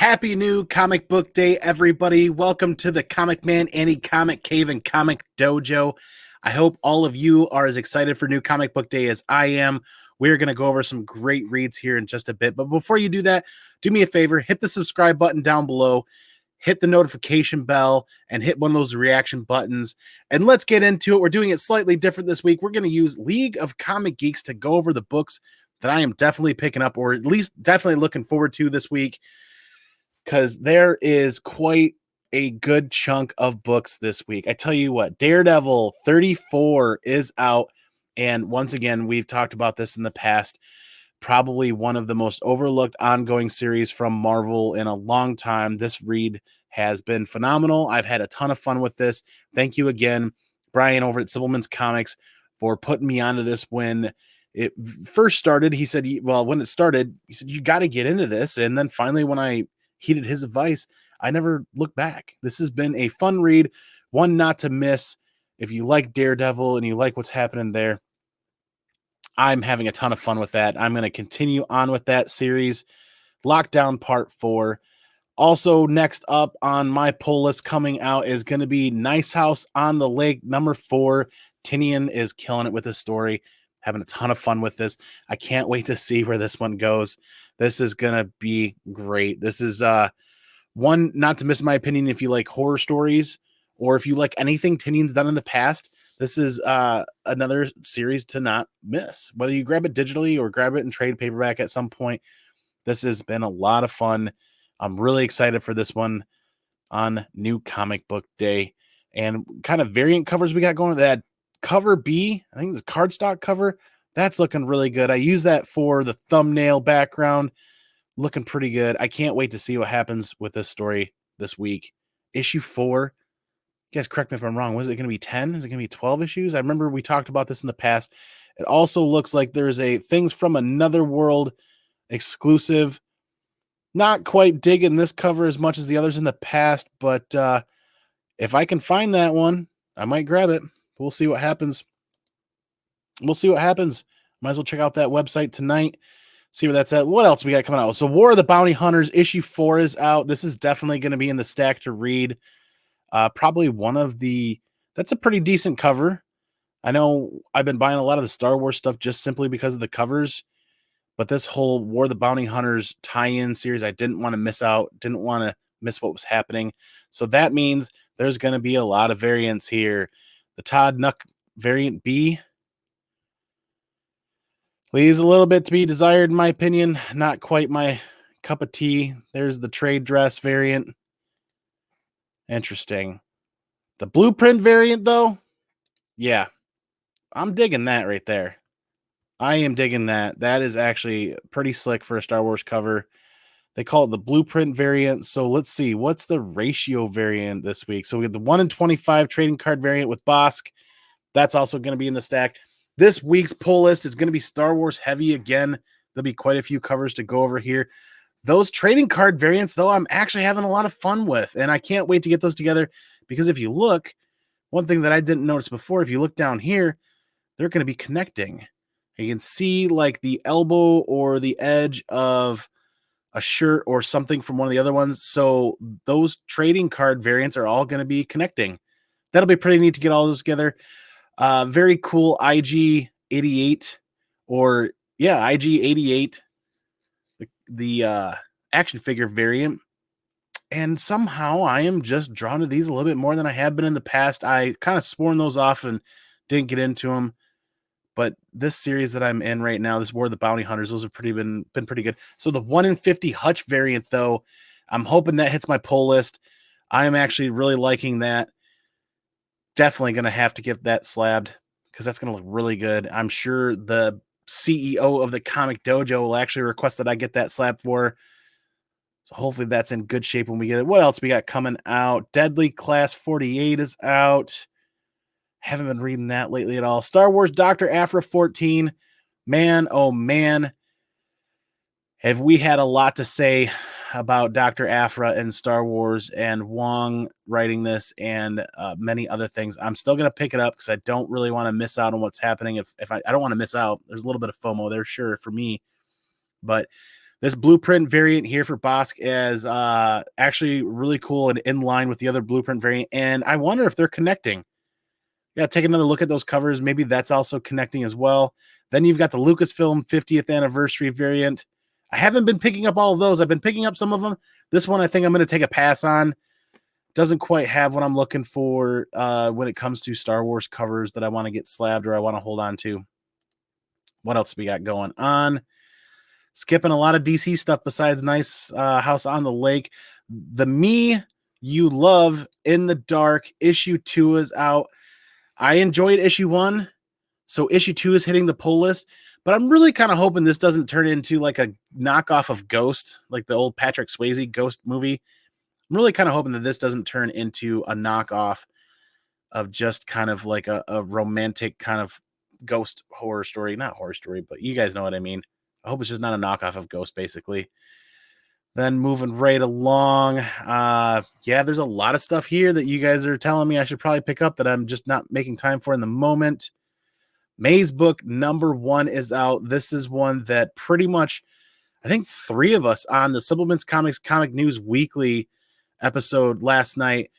Happy new comic book day, everybody. Welcome to the ComicManAndy Comic Cave and Comic Dojo. I hope all of you are as excited for new comic book day as I am. We're going to go over some great reads here in just a bit. But before you do that, do me a favor, hit the subscribe button down below, hit the notification bell, and hit one of those reaction buttons. And let's get into it. We're doing it slightly different this week. We're going to use League of Comic Geeks to go over the books that I am definitely picking up, or at least definitely looking forward to this week, because there is quite a good chunk of books this week. I tell you what, Daredevil 34 is out. And once again, we've talked about this in the past. Probably one of the most overlooked ongoing series from Marvel in a long time. This read has been phenomenal. I've had a ton of fun with this. Thank you again, Brian over at Simpleman's Comics, for putting me onto this when it first started. He said, well, when it started, he said, you got to get into this. And then finally, when I heeded his advice, I never looked back. This has been a fun read, one not to miss. If you like Daredevil and you like what's happening there, I'm having a ton of fun with that. I'm going to continue on with that series. Lockdown Part 4. Also, next up on my pull list coming out is going to be Nice House on the Lake, number 4. Tinian is killing it with this story. Having a ton of fun with this. I can't wait to see where this one goes. This is going to be great. This is one not to miss, in my opinion, if you like horror stories or if you like anything Tinian's done in the past. This is another series to not miss. Whether you grab it digitally or grab it in trade paperback at some point, this has been a lot of fun. I'm really excited for this one on New Comic Book Day. And kind of variant covers we got going. That cover B, I think it's cardstock cover. That's looking really good. I use that for the thumbnail background. Looking pretty good. I can't wait to see what happens with this story this week. Issue 4. You guys correct me if I'm wrong. Was it going to be 10? Is it going to be 12 issues? I remember we talked about this in the past. It also looks like there's a Things from Another World exclusive. Not quite digging this cover as much as the others in the past, but if I can find that one, I might grab it. We'll see what happens. Might as well check out that website tonight. See where that's at. What else we got coming out? So War of the Bounty Hunters issue 4 is out. This is definitely going to be in the stack to read. Probably one of the, that's a pretty decent cover. I know I've been buying a lot of the Star Wars stuff just simply because of the covers, but this whole War of the Bounty Hunters tie-in series, I didn't want to miss out. Didn't want to miss what was happening. So that means there's going to be a lot of variants here. The Todd Nuck variant B leaves a little bit to be desired, in my opinion. Not quite my cup of tea. There's the trade dress variant. Interesting. The blueprint variant, though, yeah, I'm digging that right there. I am digging that. That is actually pretty slick for a Star Wars cover. They call it the blueprint variant. So let's see. What's the ratio variant this week? So we have the 1 in 25 trading card variant with Bosk. That's also going to be in the stack. This week's pull list is going to be Star Wars heavy again. There'll be quite a few covers to go over here. Those trading card variants, though, I'm actually having a lot of fun with, and I can't wait to get those together, because if you look, one thing that I didn't notice before, if you look down here, they're going to be connecting. You can see like the elbow or the edge of a shirt or something from one of the other ones. So those trading card variants are all going to be connecting. That'll be pretty neat to get all those together. Very cool IG 88 or IG 88, the action figure variant. And somehow I am just drawn to these a little bit more than I have been in the past. I kind of sworn those off and didn't get into them. But this series that I'm in right now, this War of the Bounty Hunters, those have been pretty good. So the 1 in 50 Hutch variant, though, I'm hoping that hits my pull list. I am actually really liking that. Definitely going to have to get that slabbed, because that's going to look really good. I'm sure the CEO of the Comic Dojo will actually request that I get that slab for. So hopefully that's in good shape when we get it. What else we got coming out? Deadly Class 48 is out. Haven't been reading that lately at all. Star Wars Dr. Aphra 14. Man, oh man. Have we had a lot to say about Dr. Aphra and Star Wars and Wong writing this and many other things. I'm still going to pick it up because I don't really want to miss out on what's happening. If I don't want to miss out, there's a little bit of FOMO there, sure, for me. But This blueprint variant here for Bosk is actually really cool and in line with the other blueprint variant. And I wonder if they're connecting. Yeah, take another look at those covers. Maybe that's also connecting as well. Then you've got the Lucasfilm 50th anniversary variant. I haven't been picking up all of those. I've been picking up some of them. This one I think I'm going to take a pass on. Doesn't quite have what I'm looking for when it comes to Star Wars covers that I want to get slabbed or I want to hold on to. What else we got going on? Skipping a lot of DC stuff besides Nice House on the Lake. The Me You Love in the Dark issue 2 is out. I enjoyed issue 1, so issue 2 is hitting the pull list. But I'm really kind of hoping this doesn't turn into like a knockoff of Ghost, like the old Patrick Swayze Ghost movie. I'm really kind of hoping that this doesn't turn into a knockoff of just kind of like a romantic kind of ghost horror story. Not horror story, but you guys know what I mean. I hope it's just not a knockoff of Ghost, basically. Then moving right along. Yeah, there's a lot of stuff here that you guys are telling me I should probably pick up that I'm just not making time for in the moment. Mazebook #1 is out. This is one that pretty much, I think 3 of us on the Supplements Comics Comic News Weekly episode last night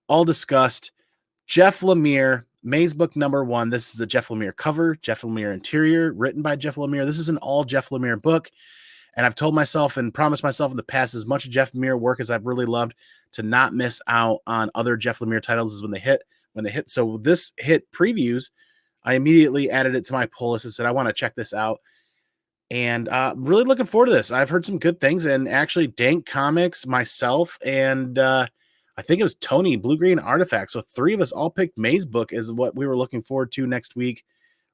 all discussed. Jeff Lemire, Mazebook #1. This is a Jeff Lemire cover, Jeff Lemire interior, written by Jeff Lemire. This is an all Jeff Lemire book. And I've told myself and promised myself in the past, as much Jeff Lemire work as I've really loved, to not miss out on other Jeff Lemire titles when they hit. So this hit previews, I immediately added it to my pull list and said, I want to check this out. And really looking forward to this. I've heard some good things, and actually Dank Comics, myself, and I think it was Tony, Blue Green Artifact. So 3 of us all picked Mazebook is what we were looking forward to next week.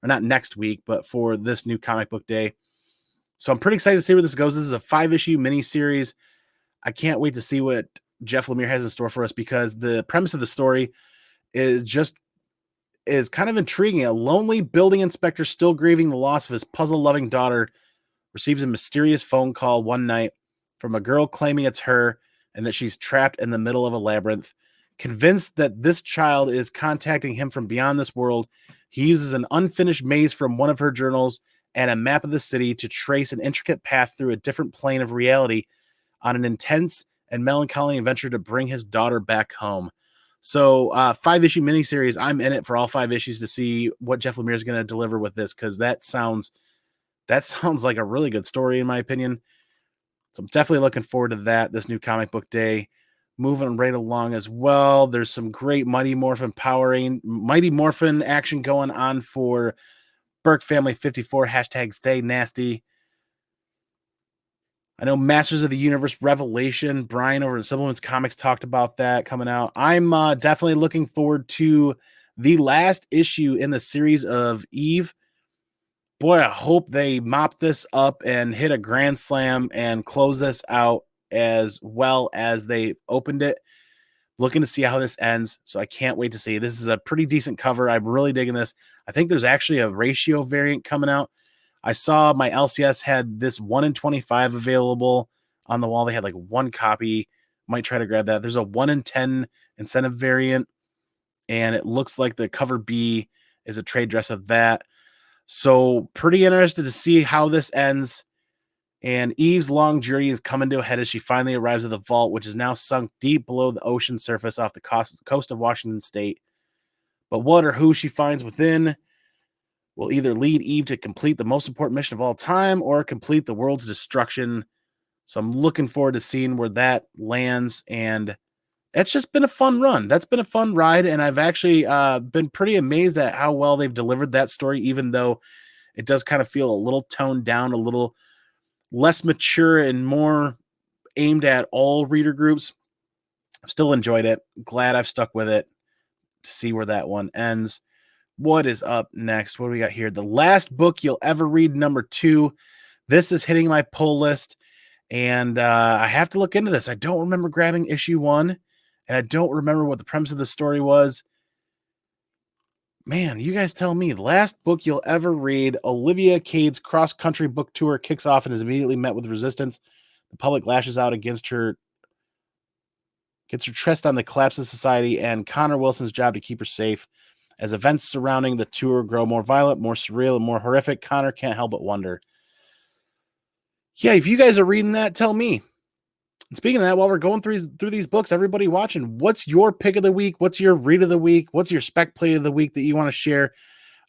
Or not next week, but for this new comic book day. So I'm pretty excited to see where this goes. This is a 5-issue miniseries. I can't wait to see what Jeff Lemire has in store for us, because the premise of the story is kind of intriguing. A lonely building inspector still grieving the loss of his puzzle-loving daughter receives a mysterious phone call one night from a girl claiming it's her and that she's trapped in the middle of a labyrinth. Convinced that this child is contacting him from beyond this world, he uses an unfinished maze from one of her journals and a map of the city to trace an intricate path through a different plane of reality on an intense and melancholy adventure to bring his daughter back home. So 5-issue miniseries. I'm in it for all 5 issues to see what Jeff Lemire is going to deliver with this, because that sounds like a really good story in my opinion. So I'm definitely looking forward to that this new comic book day. Moving right along as well, there's some great Mighty Morphin action going on for Burke Family 54, #Stay Nasty. I know Masters of the Universe Revelation, Brian over at Supplements Comics talked about that coming out. I'm definitely looking forward to the last issue in the series of Eve. Boy, I hope they mop this up and hit a grand slam and close this out as well as they opened it. Looking to see how this ends, so I can't wait to see. This is a pretty decent cover. I'm really digging this. I think there's actually a ratio variant coming out. I saw my LCS had this 1 in 25 available on the wall. They had like 1 copy. Might try to grab that. There's a 1 in 10 incentive variant, and it looks like the cover B is a trade dress of that. So pretty interested to see how this ends. And Eve's long journey is coming to a head as she finally arrives at the vault, which is now sunk deep below the ocean surface off the coast of Washington State. But what or who she finds within will either lead Eve to complete the most important mission of all time or complete the world's destruction. So I'm looking forward to seeing where that lands. And it's just been a fun run. That's been a fun ride. And I've actually been pretty amazed at how well they've delivered that story, even though it does kind of feel a little toned down, a little less mature and more aimed at all reader groups. I've still enjoyed it. Glad I've stuck with it to see where that one ends. What is up next? What do we got here? The Last Book You'll Ever Read #2. This is hitting my pull list, and I have to look into this. I don't remember grabbing issue 1, and I don't remember what the premise of the story was. Man, you guys tell me. The Last Book You'll Ever Read. Olivia Cade's cross-country book tour kicks off and is immediately met with resistance. The public lashes out against her, gets her trust on the collapse of society, and Connor Wilson's job to keep her safe. As events surrounding the tour grow more violent, more surreal, and more horrific, Connor can't help but wonder. Yeah, if you guys are reading that, tell me. And speaking of that, while we're going through these books, everybody watching, what's your pick of the week? What's your read of the week? What's your spec play of the week that you want to share?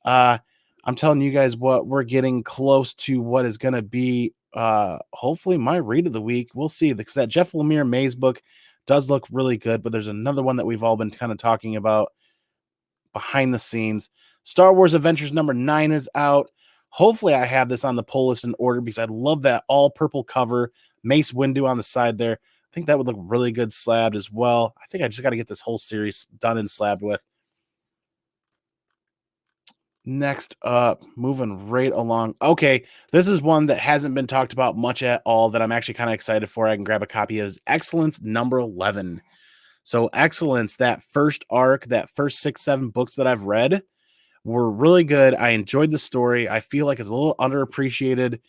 Uh, I'm telling you guys what, we're getting close to what is going to be hopefully my read of the week. We'll see, because that Jeff Lemire Mazebook does look really good, but there's another one that we've all been kind of talking about behind the scenes. Star Wars Adventures #9 is out. Hopefully I have this on the pull list in order, because I love that all purple cover, Mace Windu on the side there. I think that would look really good slabbed as well. I think I just got to get this whole series done and slabbed with. Next up, moving right along. Okay, this is one that hasn't been talked about much at all that I'm actually kind of excited for. I can grab a copy of Excellence #11. So Excellence, that first arc, that first 6-7 books that I've read were really good. I enjoyed the story. I feel like it's a little underappreciated.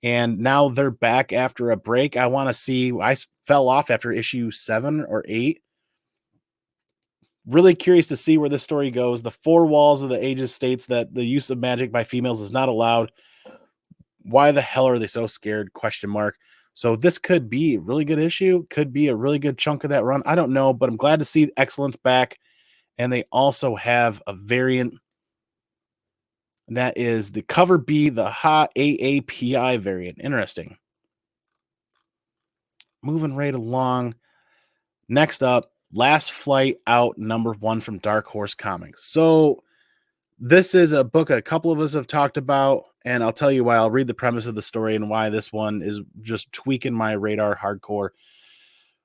And now they're back after a break. I want to see. I fell off after issue 7 or 8. Really curious to see where this story goes. The four walls of the Aegis states that the use of magic by females is not allowed. Why the hell are they so scared? Question mark. So this could be a really good issue. Could be a really good chunk of that run. I don't know, but I'm glad to see Excellence back. And they also have a variant. And that is the cover B, the hot AAPI variant. Interesting. Moving right along. Next up, Last Flight Out #1 from Dark Horse Comics. So this is a book a couple of us have talked about, and I'll tell you why. I'll read the premise of the story and why this one is just tweaking my radar hardcore.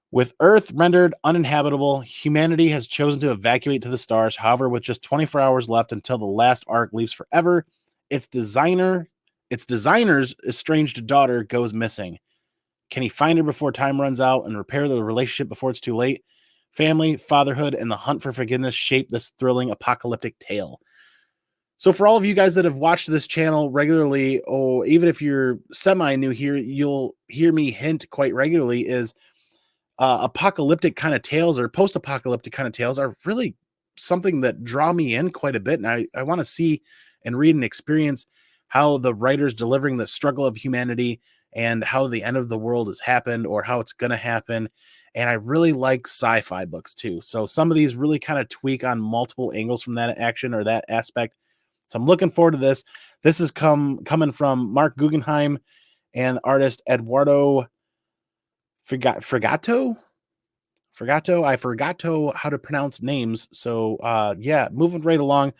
With Earth rendered uninhabitable, humanity has chosen to evacuate to the stars. However, with just 24 hours left until the last arc leaves forever, its designer's estranged daughter goes missing. Can he find her before time runs out and repair the relationship before it's too late? Family, fatherhood, and the hunt for forgiveness shape this thrilling apocalyptic tale. So for all of you guys that have watched this channel regularly, or even if you're semi new here, you'll hear me hint quite regularly is apocalyptic kind of tales or post-apocalyptic kind of tales are really something that draw me in quite a bit. And I want to see and read and experience how the writers delivering the struggle of humanity and how the end of the world has happened or how it's going to happen. And I really like sci-fi books too. So some of these really kind of tweak on multiple angles from that action or that aspect. So I'm looking forward to this. This is coming from Mark Guggenheim and artist Eduardo Fregato. I forgot how to pronounce names. So yeah, moving right along.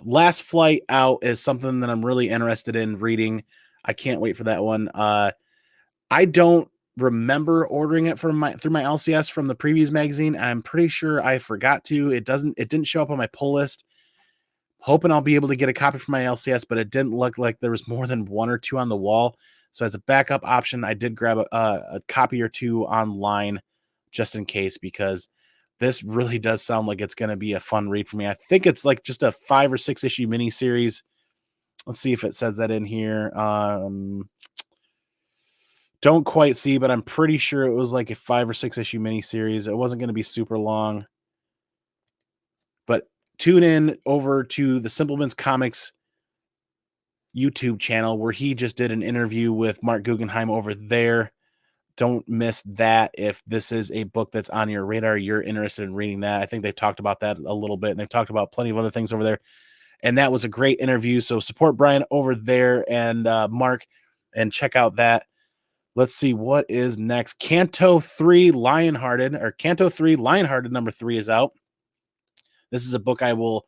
Last Flight Out is something that I'm really interested in reading. I can't wait for that one. I don't remember ordering it through my LCS from the previews magazine. I'm pretty sure I forgot to. It didn't show up on my pull list. Hoping I'll be able to get a copy from my LCS, but it didn't look like there was more than 1 or 2 on the wall. So as a backup option, I did grab a copy or 2 online just in case, because this really does sound like it's going to be a fun read for me. I think it's like just a 5 or 6 issue mini series. Let's see if it says that in here. Don't quite see, but I'm pretty sure it was like a 5 or 6 issue mini series. It wasn't going to be super long. But tune in over to the Simpleman's Comics YouTube channel where he just did an interview with Mark Guggenheim over there. Don't miss that. If this is a book that's on your radar, you're interested in reading that. I think they've talked about that a little bit, and they've talked about plenty of other things over there. And that was a great interview. So support Brian over there and Mark, and check out that. Let's see what is next. Canto 3 Lionhearted #3 is out. This is a book I will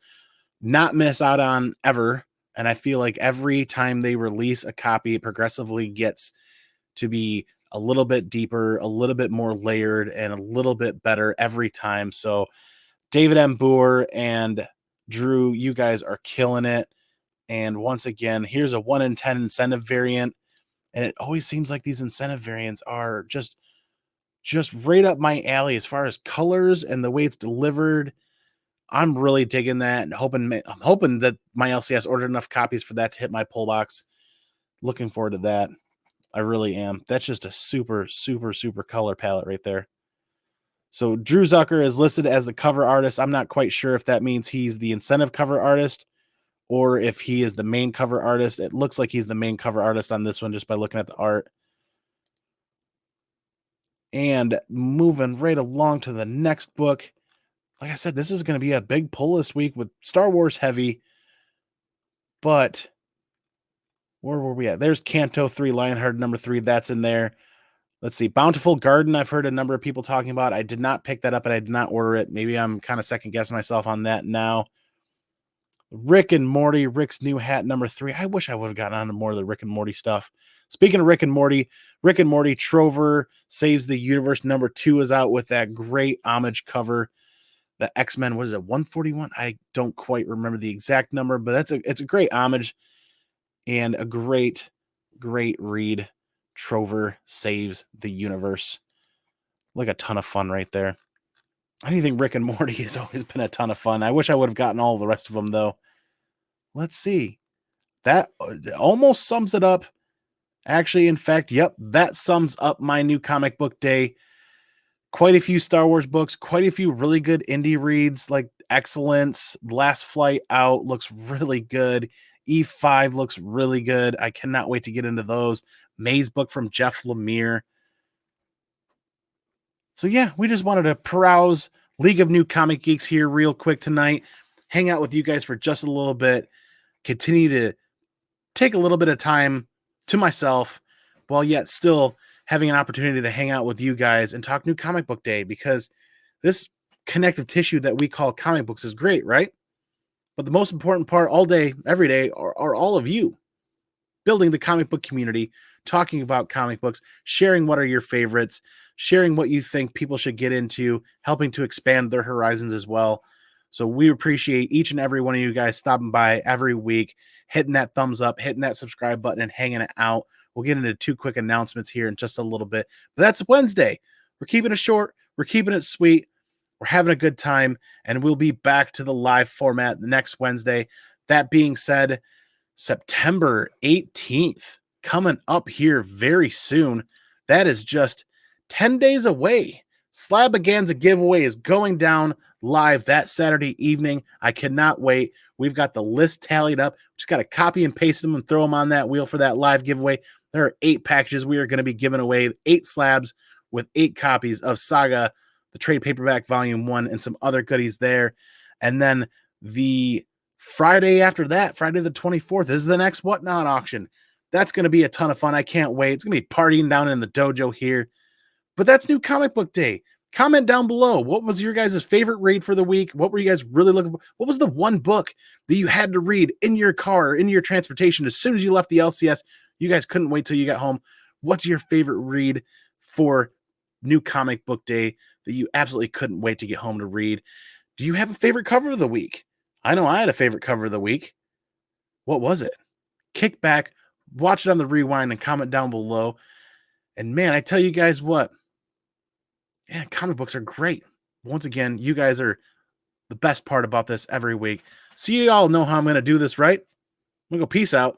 not miss out on ever. And I feel like every time they release a copy, it progressively gets to be a little bit deeper, a little bit more layered, and a little bit better every time. So David M. Boer and Drew, you guys are killing it. And once again, here's a 1 in 10 incentive variant. And it always seems like these incentive variants are just right up my alley as far as colors and the way it's delivered. I'm really digging that, and I'm hoping that my LCS ordered enough copies for that to hit my pull box. Looking forward to that. I really am. That's just a super, super, super color palette right there. So Drew Zucker is listed as the cover artist. I'm not quite sure if that means he's the incentive cover artist or if he is the main cover artist. It looks like he's the main cover artist on this one just by looking at the art. And moving right along to the next book. Like I said, this is going to be a big pull this week with Star Wars heavy. But where were we at? There's Canto 3, Lionheart number 3. That's in there. Let's see. Bountiful Garden, I've heard a number of people talking about. I did not pick that up and I did not order it. Maybe I'm kind of second guessing myself on that now. Rick and Morty, Rick's New Hat number 3. I wish I would have gotten on to more of the Rick and Morty stuff. Speaking of Rick and Morty, Trover Saves the Universe number 2 is out with that great homage cover. The X-Men, what is it, 141? I don't quite remember the exact number, but it's a great homage and a great read. Trover Saves the Universe. Like a ton of fun right there. Anything Rick and Morty has always been a ton of fun. I wish I would have gotten all the rest of them, though. Let's see. That almost sums it up. Actually, in fact, yep, that sums up my new comic book day. Quite a few Star Wars books, quite a few really good indie reads like Excellence, Last Flight Out looks really good. E5 looks really good. I cannot wait to get into those. Mazebook from Jeff Lemire. So yeah, we just wanted to peruse League of New Comic Geeks here real quick tonight. Hang out with you guys for just a little bit. Continue to take a little bit of time to myself while yet still having an opportunity to hang out with you guys and talk New Comic Book Day, because this connective tissue that we call comic books is great, right? But the most important part all day, every day, are all of you building the comic book community, talking about comic books, sharing what are your favorites, sharing what you think people should get into, helping to expand their horizons as well. So we appreciate each and every one of you guys stopping by every week, hitting that thumbs up, hitting that subscribe button, and hanging it out. We'll get into 2 quick announcements here in just a little bit. But that's Wednesday. We're keeping it short. We're keeping it sweet. We're having a good time. And we'll be back to the live format next Wednesday. That being said, September 18th coming up here very soon. That is just 10 days away. Slabaganza giveaway is going down live that Saturday evening. I cannot wait. We've got the list tallied up. Just got to copy and paste them and throw them on that wheel for that live giveaway. There are 8 packages we are going to be giving away, 8 slabs with 8 copies of Saga, the trade paperback volume 1, and some other goodies there. And then the Friday after that, Friday the 24th, is the next Whatnot auction. That's going to be a ton of fun. I can't wait. It's going to be partying down in the dojo here. But that's New Comic Book Day. Comment down below. What was your guys' favorite read for the week? What were you guys really looking for? What was the one book that you had to read in your car, or in your transportation as soon as you left the LCS? You guys couldn't wait till you got home. What's your favorite read for New Comic Book Day that you absolutely couldn't wait to get home to read? Do you have a favorite cover of the week? I know I had a favorite cover of the week. What was it? Kick back, watch it on the rewind, and comment down below. And man, I tell you guys what, yeah, comic books are great. Once again, you guys are the best part about this every week. So you all know how I'm going to do this, right? I'm going to go peace out.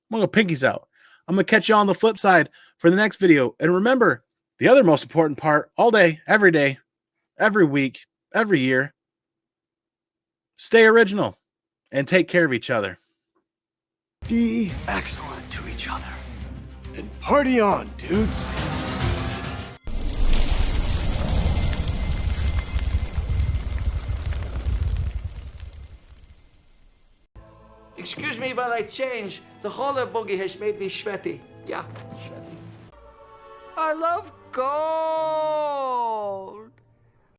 I'm going to go pinkies out. I'm going to catch you on the flip side for the next video. And remember, the other most important part, all day, every week, every year, stay original and take care of each other. Be excellent to each other. And party on, dudes. Excuse me while I change. The roller boogie has made me sweaty. Yeah, sweaty. I love gold.